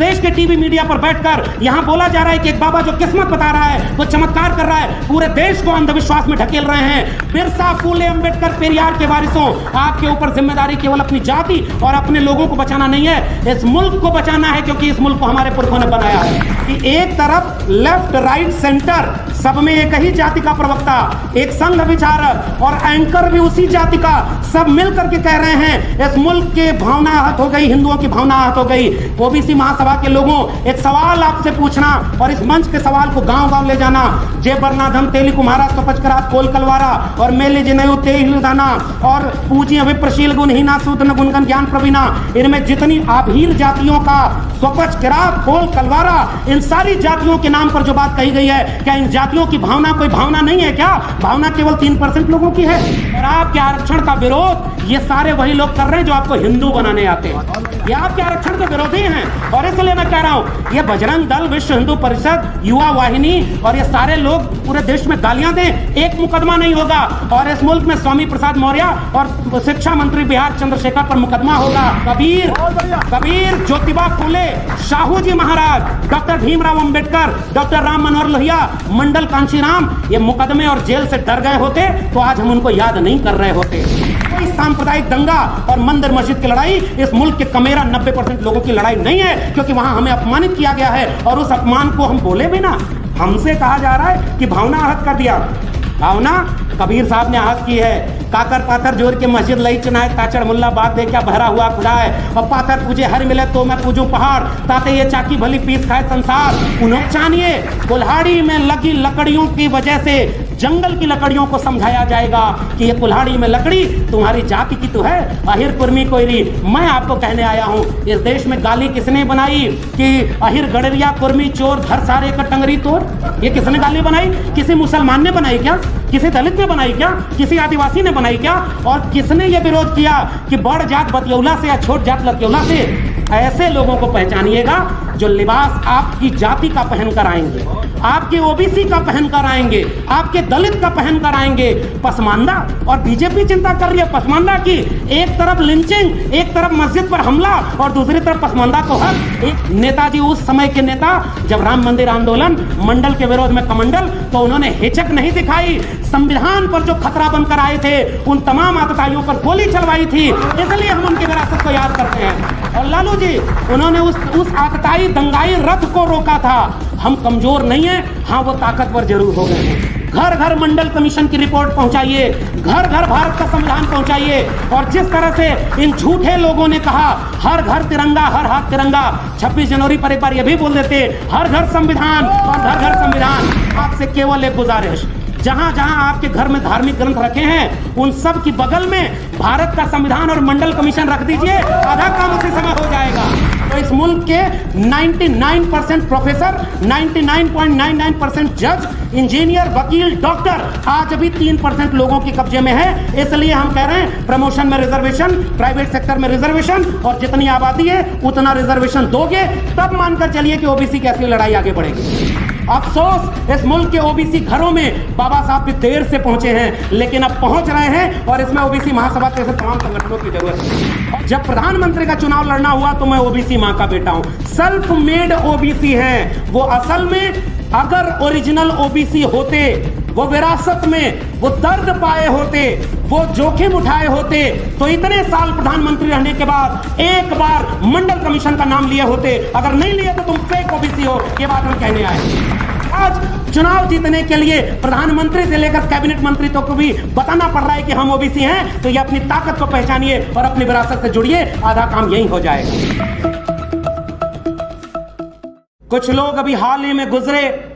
देश के TV media पर बैठकर यहां बोला जा रहा है कि एक बाबा जो किस्मत बता रहा है, वो चमत्कार कर रहा है, पूरे देश को अंधविश्वास में ढकेल रहे हैं। बिरसा, फूले, अंबेडकर, पेरियार के वारिसों, आपके ऊपर जिम्मेदारी केवल अपनी जाति और अपने लोगों को बचाना नहीं है, इस मुल्क को बचाना है, क्योंकि इस मुल्क को हमारे पुरखों ने बनाया है कि एक तरफ लेफ्ट, राइट, सेंटर, सब में एक ही जाति का प्रवक्ता, एक संघ विचारक और एंकर भी उसी जाति का, सब मिलकर के कह रहे हैं इस मुल्क के भावना आहत हो गई, हिंदुओं की भावना आहत हो गई। ओबीसी महासभा के लोगों, एक सवाल आपसे पूछना और इस मंच के सवाल को गांव-गांव ले जाना। जे बरनाधम तेली कुम्हारा स्वपचकरा कोल कलवारा और मेले जिनयु तेहिलदाना और पूजिय विप्रशील गुणहीना सूदन गुणगन ज्ञान प्रवीणा, इनमें जितनी आभीर जातियों का स्वपच किरात कोल कलवारा, इन सारी जातियों के नाम पर जो बात कही गई है, क्या इन जातियों की भावना कोई भावना नहीं है? क्या भावना केवल 3% लोगों की है? और आपके आरक्षण का विरोध ये सारे वही लोग कर रहे हैं जो आपको हिंदू बनाने आते हैं। ये आपके आरक्षण के विरोधी हैं। और इसलिए मैं कह रहा हूं, ये बजरंग दल, विश्व हिंदू परिषद, युवा वाहिनी और ये सारे लोग पूरे देश में गालियां दें, एक मुकदमा नहीं होगा। और इस मुल्क में स्वामी प्रसाद मौर्य और शिक्षा मंत्री बिहार चंद्रशेखर पर मुकदमा होगा। कबीर, ज्योतिबा फूले, शाहू जी महाराज, डॉक्टर भीमराव अंबेडकर, डॉक्टर राम मनोहर लोहिया, मंडल कांशीराम, ये मुकदमे और जेल से डर गए होते तो आज हम उनको याद नहीं कर रहे होते। कोई सांप्रदायिक दंगा और मंदिर मस्जिद की लड़ाई इस मुल्क के कमेरा 90% लोगों की लड़ाई नहीं है, क्योंकि वहां हमें अपमानित किया गया है और उस अपमान को हम बोले भी ना। हमसे कहा जा रहा है कि भावना आहत कर दिया। भावना कबीर साहब ने आहत की है। काकर पाथर जोर के मस्जिद लई चुनाए ताचड़ मुल्ला बात दे क्या भरा हुआ खुदा है। और पाथर पूजे हर मिले तो मैं पूजूं पहाड़, ताते ये चाकी भली पीस खाए संसार। उन्हें जानिए, कुल्हाड़ी में लगी लकड़ियों की वजह से जंगल की लकड़ियों को समझाया जाएगा कि ये कुल्हाड़ी में लकड़ी तुम्हारी जाति की तो है। अहिर कुर्मी कोयरी, मैं आपको कहने आया हूँ, इस देश में गाली किसने बनाई कि अहिर गडरिया कुर्मी चोर धर सारे का टंगरी तोड़? ये किसने गाली बनाई? किसी मुसलमान ने बनाई क्या? किसी दलित ने बनाई क्या? किसी आदिवासी ने बनाई क्या? और किसने ये विरोध किया कि बड़ जात बतियौला से या छोट जात लतियौला से? ऐसे लोगों को पहचानिएगा जो लिबास आपकी जाति का पहन कर आएंगे, आपके ओबीसी का पहन कर आएंगे, आपके दलित का पहन कर आएंगे। पसमानदा, और बीजेपी चिंता कर रही है पसमानदा की। एक तरफ लिंचिंग, एक तरफ मस्जिद पर हमला और दूसरी तरफ पसमानदा को हक। एक नेताजी, उस समय के नेता, जब राम मंदिर आंदोलन, मंडल के विरोध में कमंडल, तो उन्होंने हिचक नहीं दिखाई। संविधान पर जो खतरा बनकर आए थे उन तमाम आतताइयों पर गोली चलवाई थी। इसलिए हम उनकी विरासत को याद करते हैं। और लालू जी, उन्होंने उस आतताई दंगाई रथ को रोका था। हम कमजोर नहीं है, हाँ वो ताकतवर जरूर हो गए हैं। घर घर मंडल कमीशन की रिपोर्ट पहुंचाइए, घर घर भारत का संविधान पहुंचाइए। और जिस तरह से इन झूठे लोगों ने कहा हर घर तिरंगा, हर हाथ तिरंगा, 26 जनवरी पर एक बार यह भी बोल देते हर घर संविधान और घर घर संविधान। आपसे केवल एक गुजारिश, जहां जहां आपके घर में धार्मिक ग्रंथ रखे हैं उन सब की बगल में भारत का संविधान और मंडल कमीशन रख दीजिए, आधा काम उसी समय हो जाएगा। तो इस मुल्क के 99% प्रोफेसर, 99.99% जज, इंजीनियर, वकील, डॉक्टर आज भी 3% लोगों के कब्जे में है। इसलिए हम कह रहे हैं प्रमोशन में रिजर्वेशन, प्राइवेट सेक्टर में रिजर्वेशन, और जितनी आबादी है उतना रिजर्वेशन दोगे तब मानकर चलिए कि ओबीसी की असली लड़ाई आगे बढ़ेगी। अफसोस, इस मुल्क के ओबीसी घरों में बाबा साहब भी देर से पहुंचे हैं, लेकिन अब पहुंच रहे हैं और इसमें ओबीसी महासभा जैसे तमाम संगठनों की जरूरत है। जब प्रधानमंत्री का चुनाव लड़ना हुआ तो मैं ओबीसी मां का बेटा हूं, सेल्फ मेड ओबीसी हैं वो। असल में अगर ओरिजिनल ओबीसी होते, वो विरासत में वो दर्द पाए होते, वो जोखिम उठाए होते, तो इतने साल प्रधानमंत्री रहने के बाद एक बार मंडल कमीशन का नाम लिए होते। अगर नहीं लिए तो तुम फेक ओबीसी हो, ये बात हम कहने आए। आज चुनाव जीतने के लिए प्रधानमंत्री से लेकर कैबिनेट मंत्री तक को भी बताना पड़ रहा है कि हम ओबीसी हैं, तो ये अपनी ताकत को पहचानिए और अपनी विरासत से जुड़िए, आधा काम यही हो जाएगा। कुछ लोग अभी हाल ही में गुजरे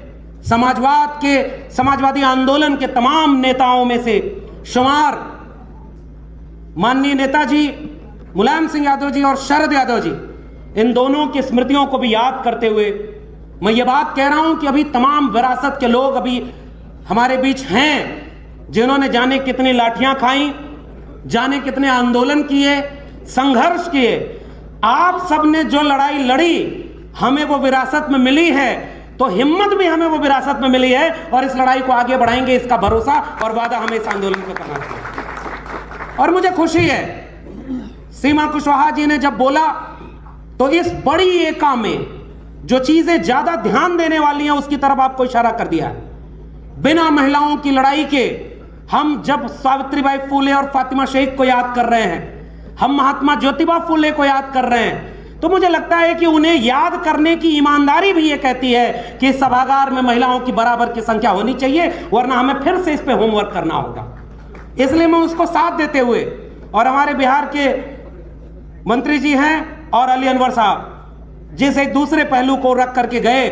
समाजवादी आंदोलन के तमाम नेताओं में से शुमार माननीय नेताजी मुलायम सिंह यादव जी और शरद यादव जी, इन दोनों की स्मृतियों को भी याद करते हुए मैं ये बात कह रहा हूं कि अभी तमाम विरासत के लोग अभी हमारे बीच हैं, जिन्होंने जाने कितनी लाठियां खाई, जाने कितने आंदोलन किए, संघर्ष किए। आप सबने जो लड़ाई लड़ी हमें वो विरासत में मिली है, तो हिम्मत भी हमें वो विरासत में मिली है और इस लड़ाई को आगे बढ़ाएंगे, इसका भरोसा और वादा हमें इस आंदोलन को करना चाहिए। और मुझे खुशी है सीमा कुशवाहा जी ने जब बोला तो इस बड़ी एका में जो चीजें ज्यादा ध्यान देने वाली हैं उसकी तरफ आपको इशारा कर दिया है। बिना महिलाओं की लड़ाई के हम जब सावित्रीबाई फुले और फातिमा शेख को याद कर रहे हैं, हम महात्मा ज्योतिबा फुले को याद कर रहे हैं, तो मुझे लगता है कि उन्हें याद करने की ईमानदारी भी ये कहती है कि सभागार में महिलाओं की बराबर की संख्या होनी चाहिए, वरना हमें फिर से इस पे होमवर्क करना होगा। इसलिए मैं उसको साथ देते हुए, और हमारे बिहार के मंत्री जी हैं और अली अनवर साहब जिस एक दूसरे पहलू को रख करके गए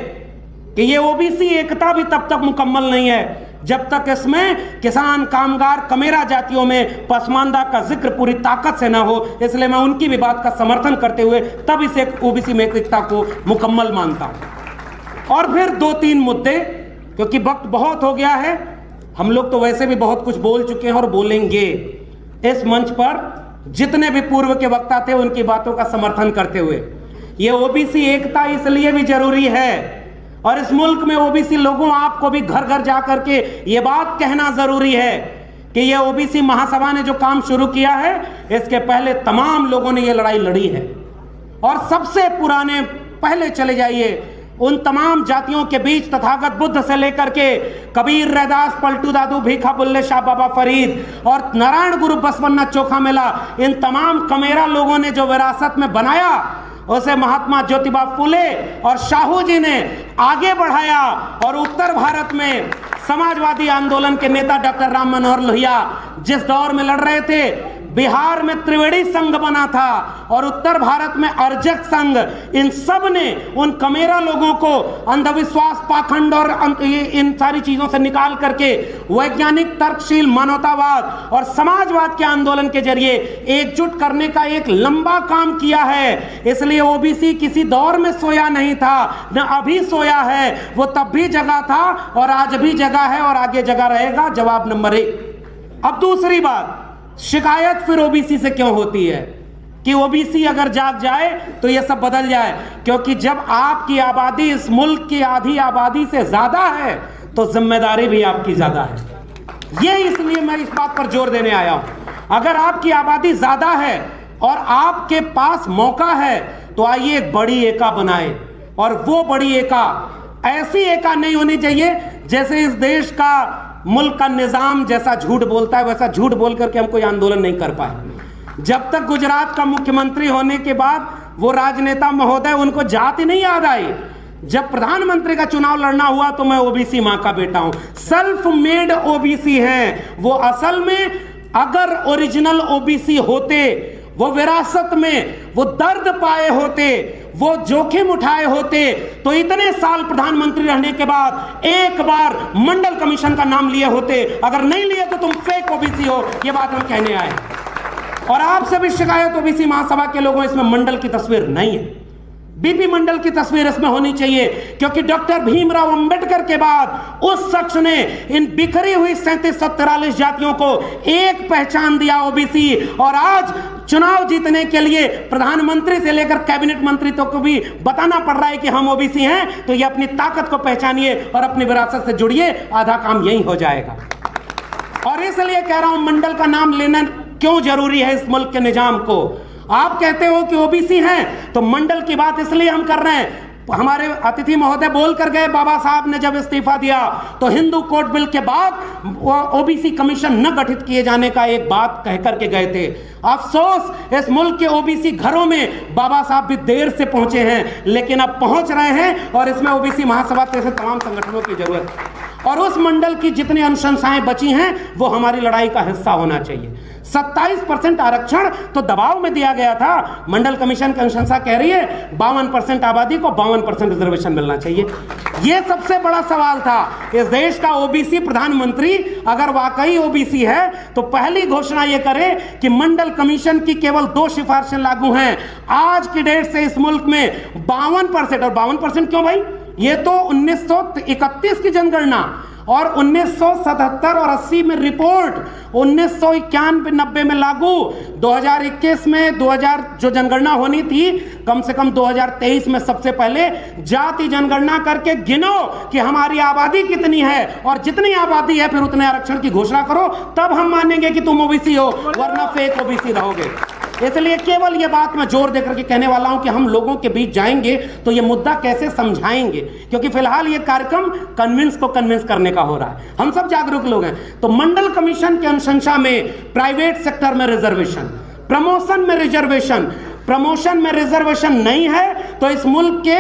कि ये ओबीसी एकता भी तब तक मुकम्मल नहीं है जब तक इसमें किसान, कामगार, कमेरा जातियों में पसमानदा का जिक्र पूरी ताकत से ना हो। इसलिए मैं उनकी भी बात का समर्थन करते हुए तब इस एक ओबीसी में एकता को मुकम्मल मानता हूं। और फिर 2-3 मुद्दे, क्योंकि वक्त बहुत हो गया है, हम लोग तो वैसे भी बहुत कुछ बोल चुके हैं और बोलेंगे। इस मंच पर जितने भी पूर्व के वक्ता थे उनकी बातों का समर्थन करते हुए, ये ओबीसी एकता इसलिए भी जरूरी है और इस मुल्क में ओबीसी लोगों, आपको भी घर घर जाकर के ये बात कहना जरूरी है कि ये ओबीसी महासभा ने जो काम शुरू किया है, इसके पहले तमाम लोगों ने ये लड़ाई लड़ी है। और सबसे पुराने, पहले चले जाइए उन तमाम जातियों के बीच, तथागत बुद्ध से लेकर के कबीर, रैदास, पलटू दादू, भीखा बुल्ले शाह बाबा फरीद और नारायण गुरु बसवन्ना चोखा मेला, इन तमाम कमेरा लोगों ने जो विरासत में बनाया उसे महात्मा ज्योतिबा फुले और शाहू जी ने आगे बढ़ाया। और उत्तर भारत में समाजवादी आंदोलन के नेता डॉक्टर राम मनोहर लोहिया जिस दौर में लड़ रहे थे, बिहार में त्रिवेणी संघ बना था और उत्तर भारत में अर्जक संघ, इन सब ने उन कमेरा लोगों को अंधविश्वास, पाखंड और इन सारी चीजों से निकाल करके वैज्ञानिक, तर्कशील, मानवतावाद और समाजवाद के आंदोलन के जरिए एकजुट करने का एक लंबा काम किया है। इसलिए ओबीसी किसी दौर में सोया नहीं था, न अभी सोया है, वो तब भी जगा था और आज भी जगा है और आगे जगा रहेगा। जवाब नंबर 1। अब दूसरी बात, शिकायत फिर ओबीसी से क्यों होती है कि ओबीसी अगर जाग जाए तो यह सब बदल जाए? क्योंकि जब आपकी आबादी इस मुल्क की आधी आबादी से ज्यादा है तो जिम्मेदारी भी आपकी ज्यादा है। ये इसलिए मैं इस बात पर जोर देने आया हूं। अगर आपकी आबादी ज्यादा है और आपके पास मौका है तो आइए एक बड़ी एका बनाए। और वो बड़ी एका ऐसी एका नहीं होनी चाहिए जैसे इस देश का, मुल्क का निजाम जैसा झूठ बोलता है वैसा झूठ बोल करके हम कोई आंदोलन नहीं कर पाए। जब तक गुजरात का मुख्यमंत्री होने के बाद वो राजनेता महोदय, उनको जाति नहीं याद आई। जब प्रधानमंत्री का चुनाव लड़ना हुआ तो मैं ओबीसी मां का बेटा हूं, सेल्फ मेड ओबीसी हैं वो। असल में अगर ओरिजिनल ओबीसी होते, वो विरासत में वो दर्द पाए होते, वो जोखिम उठाए होते, तो इतने साल प्रधानमंत्री रहने के बाद एक बार मंडल कमीशन का नाम लिए होते। अगर नहीं लिए तो तुम फेक ओबीसी हो, ये बात हम कहने आए। और आपसे भी शिकायत ओबीसी महासभा के लोगों, इसमें मंडल की तस्वीर नहीं है, बीपी मंडल की तस्वीर इसमें होनी चाहिए। क्योंकि डॉक्टर भीमराव अंबेडकर के बाद उस शख्स ने इन बिखरी हुई 3743 जातियों को एक पहचान दिया, ओबीसी। और आज चुनाव जीतने के लिए प्रधानमंत्री से लेकर कैबिनेट मंत्री तक को भी बताना पड़ रहा है कि हम ओबीसी हैं, तो ये अपनी ताकत को पहचानिए और अपनी विरासत से जुड़िए, आधा काम यही हो जाएगा। और इसलिए कह रहा हूं, मंडल का नाम लेना क्यों जरूरी है इस मुल्क के निजाम को। आप कहते हो कि ओबीसी हैं तो मंडल की बात इसलिए हम कर रहे हैं। हमारे अतिथि महोदय बोल कर गए, बाबा साहब ने जब इस्तीफा दिया तो हिंदू कोड बिल के बाद ओबीसी कमीशन न गठित किए जाने का एक बात कह करके गए थे। अफसोस, इस मुल्क के ओबीसी घरों में बाबा साहब भी देर से पहुंचे हैं, लेकिन अब पहुंच रहे हैं और इसमें ओबीसी महासभा जैसे तमाम संगठनों की जरूरत है। और उस मंडल की जितनी अनुशंसाएं बची हैं वो हमारी लड़ाई का हिस्सा होना चाहिए। 27% आरक्षण तो दबाव में दिया गया था, मंडल कमीशन की अनुशंसा कह रही है 52% आबादी को 52% रिजर्वेशन मिलना चाहिए। यह सबसे बड़ा सवाल था। इस देश का ओबीसी प्रधानमंत्री अगर वाकई ओबीसी है तो पहली घोषणा यह करे कि मंडल कमीशन की केवल 2 सिफारिशें लागू हैं। आज की डेट से इस मुल्क में 52%, और 52% क्यों भाई, ये तो 1931 की जनगणना और 1977 और 80 में रिपोर्ट, 1991-90 में लागू, 2021 में 2000 जो जनगणना होनी थी, कम से कम 2023 में सबसे पहले जाति जनगणना करके गिनो कि हमारी आबादी कितनी है, और जितनी आबादी है फिर उतने आरक्षण की घोषणा करो, तब हम मानेंगे कि तुम ओबीसी हो, वरना फेक ओबीसी रहोगे। इसलिए केवल ये बात मैं जोर देकर के कहने वाला हूं कि हम लोगों के बीच जाएंगे तो ये मुद्दा कैसे समझाएंगे, क्योंकि फिलहाल ये कार्यक्रम कन्विंस करने का हो रहा है। हम सब जागरूक लोग हैं। तो मंडल कमीशन की अनुशंसा में प्राइवेट सेक्टर में रिजर्वेशन, प्रमोशन में रिजर्वेशन नहीं है तो इस मुल्क के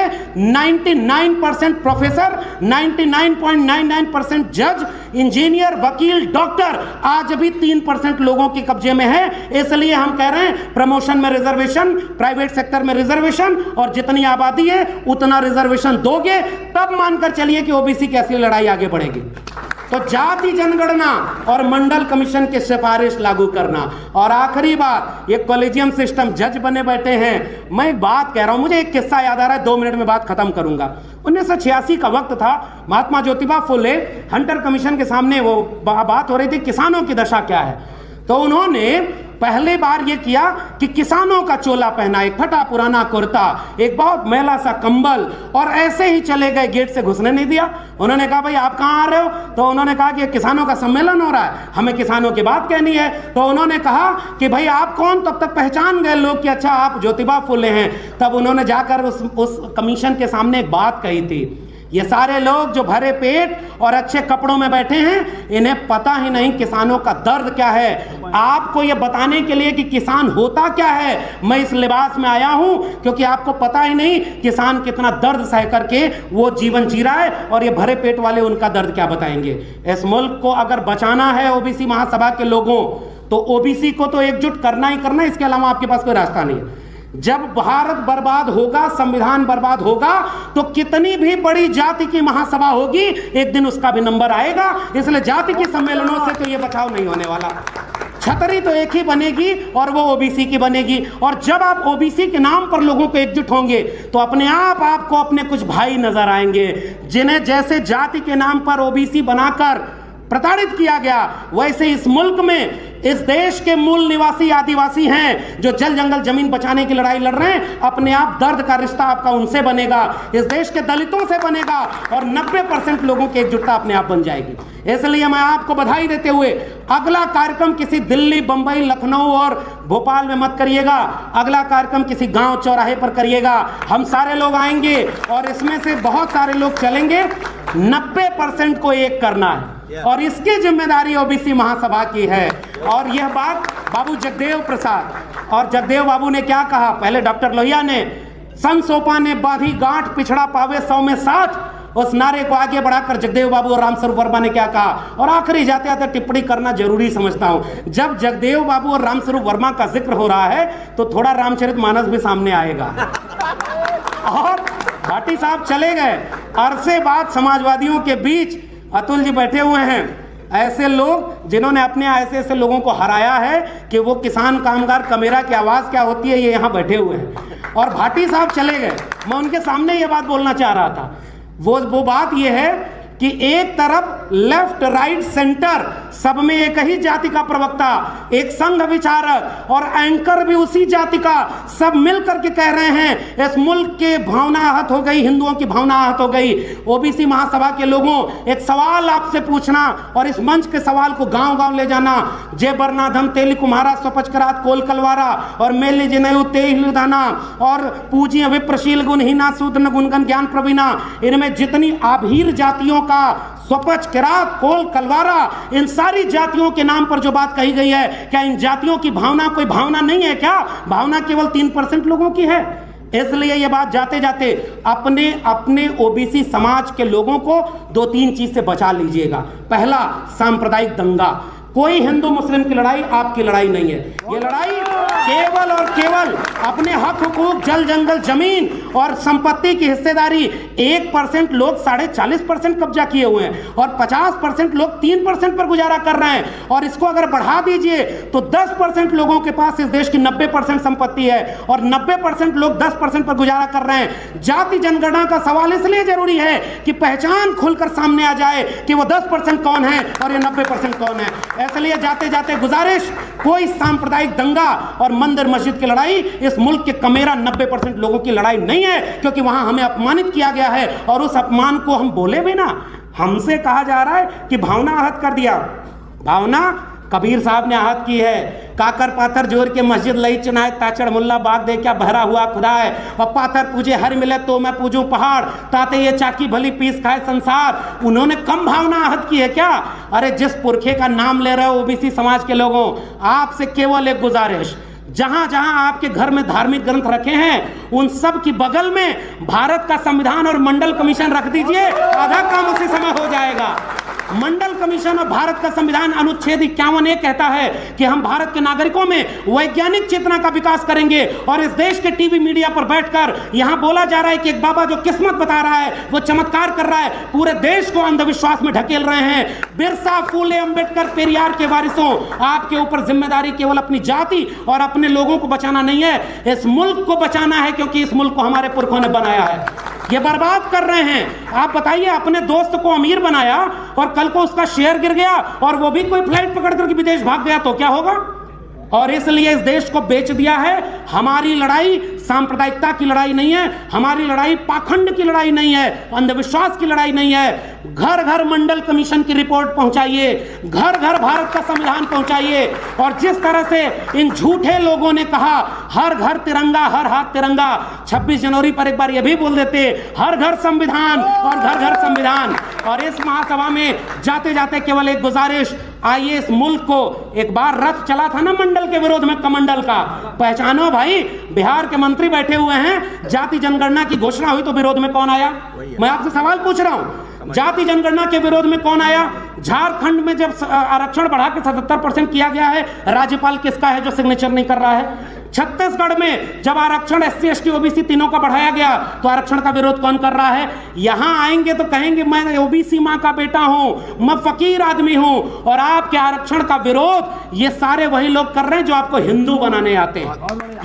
99% प्रोफेसर, 99.99% जज, इंजीनियर, वकील, डॉक्टर आज भी 3% लोगों के कब्जे में है। इसलिए हम कह रहे हैं प्रमोशन में रिजर्वेशन, प्राइवेट सेक्टर में रिजर्वेशन, और जितनी आबादी है उतना रिजर्वेशन दोगे तब मानकर चलिए कि ओबीसी की असली लड़ाई आगे बढ़ेगी। तो जाति जनगणना और मंडल कमीशन की सिफारिश लागू करना। और आखिरी बात, ये कॉलेजियम सिस्टम, जज बने बैठे हैं। मैं एक बात कह रहा हूं, मुझे एक किस्सा याद आ रहा है, 2 मिनट में बात खत्म करूंगा। 1986 का वक्त था, महात्मा ज्योतिबा फुले हंटर कमीशन के सामने वो बात हो रही थी किसानों की दशा क्या है। तो उन्होंने पहली बार ये किया कि किसानों का चोला पहना, एक फटा पुराना कुर्ता, एक बहुत मैला सा कंबल, और ऐसे ही चले गए, गेट से घुसने नहीं दिया। उन्होंने कहा भाई आप कहाँ आ रहे हो? तो उन्होंने कहा कि किसानों का सम्मेलन हो रहा है, हमें किसानों की बात कहनी है। तो उन्होंने कहा कि भाई आप कौन? तब तक पहचान गए लोग कि अच्छा आप ज्योतिबा फुले हैं। तब उन्होंने जाकर उस कमीशन के सामने एक बात कही थी, ये सारे लोग जो भरे पेट और अच्छे कपड़ों में बैठे हैं, इन्हें पता ही नहीं किसानों का दर्द क्या है। आपको ये बताने के लिए कि किसान होता क्या है मैं इस लिबास में आया हूं, क्योंकि आपको पता ही नहीं किसान कितना दर्द सह करके वो जीवन जी रहा है, और ये भरे पेट वाले उनका दर्द क्या बताएंगे। इस मुल्क को अगर बचाना है ओबीसी महासभा के लोगों, तो ओबीसी को तो एकजुट करना ही करना, इसके अलावा आपके पास कोई रास्ता नहीं है। जब भारत बर्बाद होगा, संविधान बर्बाद होगा, तो कितनी भी बड़ी जाति की महासभा होगी, एक दिन उसका भी नंबर आएगा। इसलिए जाति के सम्मेलनों से तो ये बचाव नहीं होने वाला। छतरी तो एक ही बनेगी और वो ओबीसी की बनेगी। और जब आप ओबीसी के नाम पर लोगों को एकजुट होंगे तो अपने आप आपको अपने कुछ भाई नजर आएंगे, जिन्हें जैसे जाति के नाम पर ओबीसी बनाकर प्रताड़ित किया गया, वैसे इस मुल्क में इस देश के मूल निवासी आदिवासी हैं जो जल जंगल जमीन बचाने की लड़ाई लड़ रहे हैं। अपने आप दर्द का रिश्ता आपका उनसे बनेगा, इस देश के दलितों से बनेगा, और 90% लोगों की एकजुटता अपने आप बन जाएगी। इसलिए मैं आपको बधाई देते हुए, अगला कार्यक्रम किसी दिल्ली, बंबई, लखनऊ और भोपाल में मत करिएगा, अगला कार्यक्रम किसी गांव चौराहे पर करिएगा। हम सारे लोग आएंगे और इसमें से बहुत सारे लोग चलेंगे। 90% को एक करना है, और इसकी जिम्मेदारी ओबीसी महासभा की है। और यह बात बाबू जगदेव प्रसाद, और जगदेव बाबू ने क्या कहा, पहले डॉक्टर लोहिया ने, सन सोपा ने बाधी गांठ, पिछड़ा पावे 100 में 60, उस नारे को आगे बढ़ाकर जगदेव बाबू और रामस्वरूप वर्मा ने क्या कहा। और आखिरी जाते जाते टिप्पणी करना जरूरी समझता हूं, जब जगदेव बाबू और रामस्वरूप वर्मा का जिक्र हो रहा है तो थोड़ा रामचरितमानस भी सामने आएगा। और भाटी साहब चले गए, अरसे बाद समाजवादियों के बीच अतुल जी बैठे हुए हैं, ऐसे लोग जिन्होंने अपने ऐसे लोगों को हराया है कि वो किसान कामगार कमेरा की आवाज़ क्या होती है, ये यहाँ बैठे हुए हैं। और भाटी साहब चले गए, मैं उनके सामने ये बात बोलना चाह रहा था। वो बात ये है कि एक तरफ लेफ्ट, राइट, सेंटर, सब में एक ही जाति का प्रवक्ता, एक संघ विचारक और एंकर भी उसी जाति का, सब मिलकर के कह रहे हैं इस मुल्क के भावना आहत हो गई, हिंदुओं की भावना आहत हो गई। ओबीसी महासभा के लोगों, एक सवाल आपसे पूछना और इस मंच के सवाल को गांव-गांव ले जाना। जय बरनाधम तेली कुम्हारा स्वपचकरात कोल कलवारा और मेली जिनयु तेहिलुदाना और पूजिय विप्रशील गुणहीना सूदन गुणगन ज्ञान प्रवीणा, इनमें जितनी आभीर जातियों का स्वपच, किरात, कोल, कलवारा, इन सारी जातियों के नाम पर जो बात कही गई है, क्या इन जातियों की भावना कोई भावना नहीं है क्या? भावना केवल 3% लोगों की है। इसलिए ये बात जाते जाते अपने ओबीसी समाज के लोगों को 2-3 चीज से बचा लीजिएगा। पहला, सांप्रदायिक दंगा। कोई हिंदू मुस्लिम की लड़ाई आपकी लड़ाई नहीं है। ये लड़ाई केवल और केवल अपने हक हुकूक, जल जंगल जमीन और संपत्ति की हिस्सेदारी। 1% लोग 40.5% कब्जा किए हुए हैं और 50% लोग 3% पर गुजारा कर रहे हैं। और इसको अगर बढ़ा दीजिए तो 10% लोगों के पास इस देश की 90% संपत्ति है और 90% लोग 10% पर गुजारा कर रहे हैं। जाति जनगणना का सवाल इसलिए जरूरी है कि पहचान खुलकर सामने आ जाए कि वो 10% कौन है और ये 90% कौन है। इसलिए जाते जाते गुजारिश, कोई सांप्रदायिक दंगा और मंदिर मस्जिद की लड़ाई इस मुल्क के कमेरा 90% लोगों की लड़ाई नहीं है, क्योंकि वहां हमें अपमानित किया गया है और उस अपमान को हम बोले भी ना। हमसे कहा जा रहा है कि भावना आहत कर दिया। भावना कबीर साहब ने आहत की है, काकर पाथर जोर के मस्जिद लई चुनाए, ताचड़ मुल्ला बाग दे क्या बहरा हुआ खुदा है। और पाथर पूजे हर मिले तो मैं पूजूं पहाड़, ताते ये चाकी भली पीस खाए संसार। उन्होंने कम भावना आहत की है क्या? अरे जिस पुरखे का नाम ले रहे हो ओबीसी समाज के लोगों, आपसे केवल एक गुजारिश, जहां जहां आपके घर में धार्मिक ग्रंथ रखे हैं उन सब की बगल में भारत का संविधान और मंडल कमीशन रख दीजिए, आधा काम उसी समय हो जाएगा। मंडल कमीशन और भारत का संविधान अनुच्छेद 51 कहता है कि हम भारत के नागरिकों में वैज्ञानिक चेतना का विकास करेंगे। और इस देश के टीवी मीडिया पर बैठकर यहां बोला जा रहा है कि एक बाबा जो किस्मत बता रहा है, वो चमत्कार कर रहा है, पूरे देश को अंधविश्वास में ढकेल रहे हैं। बिरसा, फूले, अंबेडकर, पेरियार के वारिसों, आपके ऊपर जिम्मेदारी केवल अपनी जाति और अपने लोगों को बचाना नहीं है, इस मुल्क को बचाना है, क्योंकि इस मुल्क को हमारे पुरखों ने बनाया है। ये बर्बाद कर रहे हैं। आप बताइए, अपने दोस्त को अमीर बनाया और कल को उसका शेयर गिर गया और वो भी कोई फ्लाइट पकड़ करके विदेश भाग गया तो क्या होगा? और इसलिए इस देश को बेच दिया है। हमारी लड़ाई सांप्रदायिकता की लड़ाई नहीं है, हमारी लड़ाई पाखंड की लड़ाई नहीं है, अंधविश्वास की लड़ाई नहीं है। घर घर मंडल कमीशन की रिपोर्ट पहुंचाइए, घर घर भारत का संविधान पहुंचाइए। और जिस तरह से इन झूठे लोगों ने कहा हर घर तिरंगा, हर हाथ तिरंगा, 26 जनवरी पर एक बार यह भी बोल देते हर घर संविधान और घर घर संविधान। और इस महासभा में जाते जाते केवल एक गुजारिश, आइए इस मुल्क को, एक बार रथ चला था ना मंडल के विरोध में, कमंडल का, पहचानो भाई। बिहार के मंत्री बैठे हुए हैं, जाति जनगणना की घोषणा हुई तो विरोध में कौन आया? मैं आपसे सवाल पूछ रहा हूं, जाति जनगणना के विरोध में कौन आया? झारखंड में जब आरक्षण बढ़ा के 77% किया गया है, राज्यपाल किसका है जो सिग्नेचर नहीं कर रहा है? छत्तीसगढ़ में जब आरक्षण SC ST OBC तीनों का बढ़ाया गया तो आरक्षण का विरोध कौन कर रहा है? यहां आएंगे तो कहेंगे मैं OBC मां का बेटा हूं, मैं फकीर आदमी हूं। और आपके आरक्षण का विरोध ये सारे वही लोग कर रहे हैं जो आपको हिंदू बनाने आते हैं,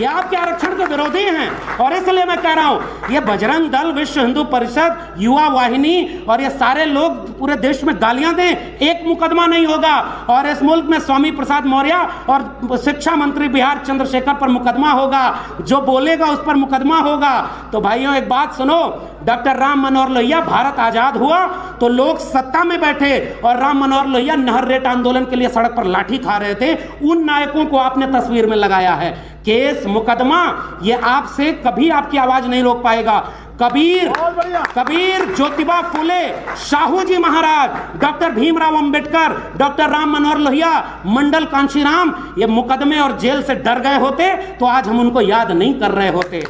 ये आपके आरक्षण के विरोधी हैं। और इसलिए मैं कह रहा हूं, ये बजरंग दल, विश्व हिंदू परिषद, युवा वाहिनी और ये सारे लोग पूरे देश में गालियां दें, एक मुकदमा नहीं होगा। और इस मुल्क में स्वामी प्रसाद मौर्य और शिक्षा मंत्री बिहार चंद्रशेखर पर मुकदमा होगा, जो बोलेगा उस पर मुकदमा होगा। तो भाइयों एक बात सुनो, डॉक्टर राम मनोहर लोहिया, भारत आजाद हुआ तो लोग सत्ता में बैठे और राम मनोहर लोहिया नहर रेट आंदोलन के लिए सड़क पर लाठी खा रहे थे। उन नायकों को आपने तस्वीर में लगाया है। केस, मुकदमा, ये आपसे कभी आपकी आवाज नहीं रोक पाएगा। कबीर, ज्योतिबा फुले, साहू जी महाराज, डॉक्टर भीमराव अंबेडकर, डॉक्टर राम मनोहर लोहिया, मंडल कांशीराम, ये मुकदमे और जेल से डर गए होते तो आज हम उनको याद नहीं कर रहे होते।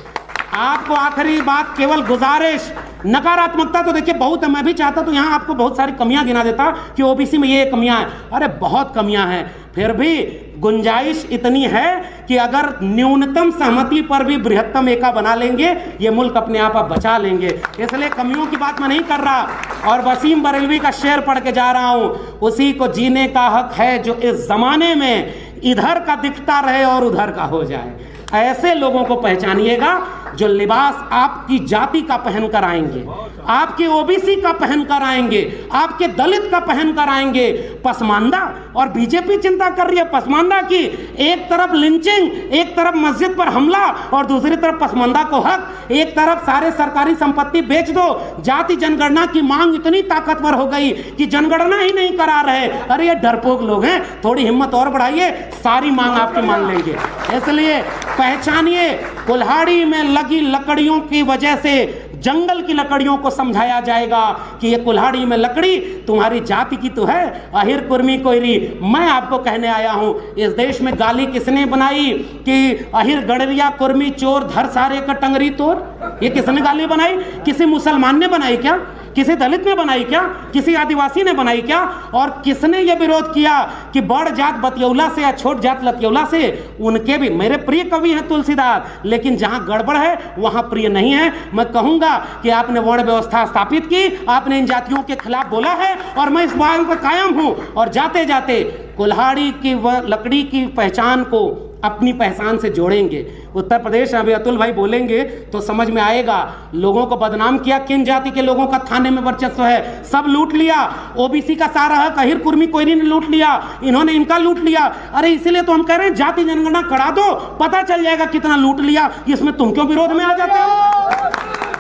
आपको आखिरी बात, केवल गुजारिश, नकारात्मकता तो देखिए बहुत है, मैं भी चाहता तो यहां आपको बहुत सारी कमियां गिना देता कि ओबीसी में ये कमियां हैं। अरे बहुत कमियां हैं, फिर भी गुंजाइश इतनी है कि अगर न्यूनतम सहमति पर भी बृहत्तम एका बना लेंगे, ये मुल्क अपने आप बचा लेंगे। इसलिए कमियों की बात मैं नहीं कर रहा। और वसीम बरेलवी का शेर पढ़ के जा रहा हूं, उसी को जीने का हक है जो इस जमाने में इधर का दिखता रहे और उधर का हो जाए। ऐसे लोगों को पहचानिएगा जो लिबास आपकी जाति का पहन कर आएंगे, आपके ओबीसी का पहन कर आएंगे, आपके दलित का पहन कर आएंगे। पसमानदा, और बीजेपी चिंता कर रही है पसमानदा की, एक तरफ लिंचिंग, एक तरफ मस्जिद पर हमला और दूसरी तरफ पसमानदा को हक। एक तरफ सारे सरकारी संपत्ति बेच दो, जाति जनगणना की मांग इतनी ताकतवर हो गई कि जनगणना ही नहीं करा रहे। अरे ये डरपोक लोग हैं, थोड़ी हिम्मत और बढ़ाइए, सारी मांग आपकी मान लेंगे। इसलिए पहचानिए, कुल्हाड़ी में लगी लकड़ियों की वजह से जंगल की लकड़ियों को समझाया जाएगा कि ये कुल्हाड़ी में लकड़ी तुम्हारी जाति की तो है, अहिर कुर्मी कोयरी। मैं आपको कहने आया हूं, इस देश में गाली किसने बनाई कि अहिर गड़रिया कुर्मी चोर धर सारे का टंगरी तोर? ये किसने गाली बनाई? किसी मुसलमान ने बनाई क्या? किसी दलित ने बनाई क्या? किसी आदिवासी ने बनाई क्या? और किसने ये विरोध किया कि बड़ जात बतियौला से या छोट जात लतियौला से? उनके भी मेरे प्रिय कवि हैं तुलसीदास, लेकिन जहां गड़बड़ है वहां प्रिय नहीं है। मैं कहूंगा कि आपने वर्ण व्यवस्था स्थापित की, आपने इन जातियों के खिलाफ बोला है और मैं इस बात पर कायम हूं। और जाते जाते कुल्हाड़ी की व लकड़ी की पहचान को अपनी पहचान से जोड़ेंगे। उत्तर प्रदेश अभी अतुल भाई बोलेंगे तो समझ में आएगा। लोगों को बदनाम किया, किन जाति के लोगों का थाने में वर्चस्व है, सब लूट लिया। ओबीसी का सारा हक अहिर कुर्मी कोयरी ने लूट लिया, इन्होंने इनका लूट लिया। अरे इसीलिए तो हम कह रहे हैं जाति जनगणना करा दो, पता चल जाएगा कितना लूट लिया। इसमें तुम क्यों विरोध में आ जाते हो?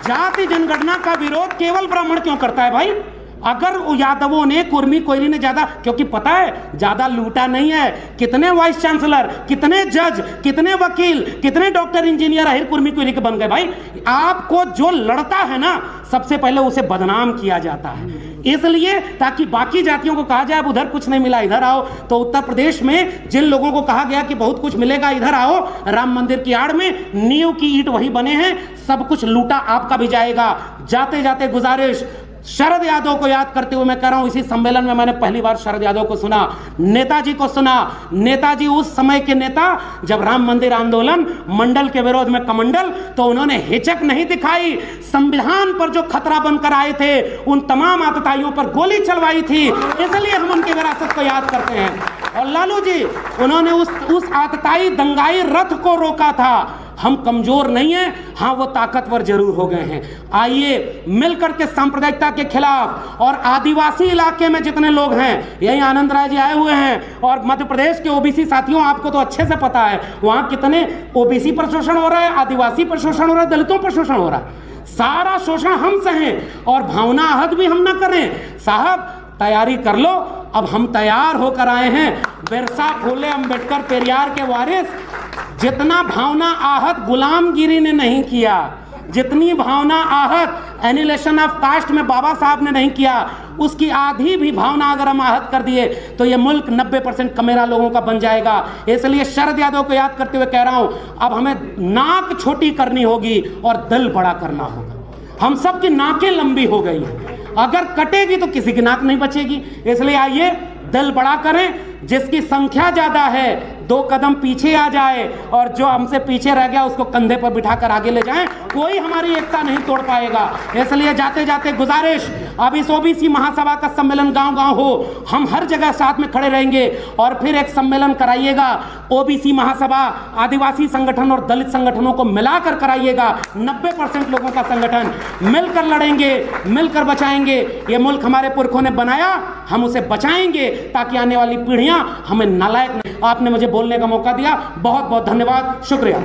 जाति जनगणना का विरोध केवल ब्राह्मण क्यों करता है भाई? अगर यादवों ने, कुर्मी कोयली ने ज्यादा, क्योंकि पता है ज्यादा लूटा नहीं है। कितने वाइस चांसलर, कितने जज, कितने वकील, कितने डॉक्टर, इंजीनियर आहिर कुर्मी कोयली के बन गए। भाई आपको जो लड़ता है ना, सबसे पहले उसे बदनाम किया जाता है, इसलिए ताकि बाकी जातियों को कहा जाए अब उधर कुछ नहीं मिला इधर आओ। तो उत्तर प्रदेश में जिन लोगों को कहा गया कि बहुत कुछ मिलेगा इधर आओ, राम मंदिर की आड़ में नींव की ईंट वही बने हैं, सब कुछ लूटा आपका भी जाएगा। जाते जाते गुजारिश, शरद यादव को याद करते हुए मैं कह रहा हूं, इसी सम्मेलन में मैंने पहली बार शरद यादव को सुना, नेताजी को सुना। नेताजी उस समय के नेता, जब राम मंदिर आंदोलन, मंडल के विरोध में कमंडल, तो उन्होंने हिचक नहीं दिखाई। संविधान पर जो खतरा बनकर आए थे, उन तमाम आतताइयों पर गोली चलवाई थी, इसलिए हम उनकी विरासत को याद करते हैं। और लालू जी, उन्होंने उस आतताई दंगाई रथ को रोका था। हम कमजोर नहीं हैं, हाँ वो ताकतवर जरूर हो गए हैं। आइए मिलकर के सांप्रदायिकता के खिलाफ, और आदिवासी इलाके में जितने लोग हैं, यही आनंद राय जी आए हुए हैं, और मध्य प्रदेश के ओबीसी साथियों, आपको तो अच्छे से पता है वहां कितने ओबीसी पर शोषण हो रहा है, आदिवासी पर शोषण हो रहा है, दलितों पर शोषण हो रहा है। सारा शोषण हम सहें और भावना आहत भी हम ना करें। साहब तैयारी कर लो, अब हम तैयार होकर आए हैं। बिरसा, फूले, अंबेडकर, पेरियार के वारिस, जितना भावना आहत गुलामगिरी ने नहीं किया, जितनी भावना आहत एनिलेशन ऑफ कास्ट में बाबा साहब ने नहीं किया, उसकी आधी भी भावना अगर हम आहत कर दिए तो ये मुल्क 90% कमेरा लोगों का बन जाएगा। इसलिए शरद यादव को याद करते हुए कह रहा हूं, अब हमें नाक छोटी करनी होगी और दिल बड़ा करना होगा। हम सब की नाकें लंबी हो गई हैं, अगर कटेगी तो किसी की नाक नहीं बचेगी। इसलिए आइए दिल बड़ा करें, जिसकी संख्या ज्यादा है 2 कदम पीछे आ जाए, और जो हमसे पीछे रह गया उसको कंधे पर बिठाकर आगे ले जाएं। कोई हमारी एकता नहीं तोड़ पाएगा। इसलिए जाते जाते गुजारिश, अब इस ओबीसी महासभा का सम्मेलन गांव-गांव हो, हम हर जगह साथ में खड़े रहेंगे, और फिर एक सम्मेलन कराइएगा। ओबीसी महासभा आदिवासी संगठन और दलित संगठनों को मिलाकर कराइएगा। 90% लोगों का संगठन, मिलकर लड़ेंगे, मिलकर बचाएंगे। ये मुल्क हमारे पुरखों ने बनाया, हम उसे बचाएंगे ताकि आने वाली पीढ़ियां हमें नालायक नहीं। आपने मुझे बोलने का मौका दिया, बहुत बहुत धन्यवाद, शुक्रिया।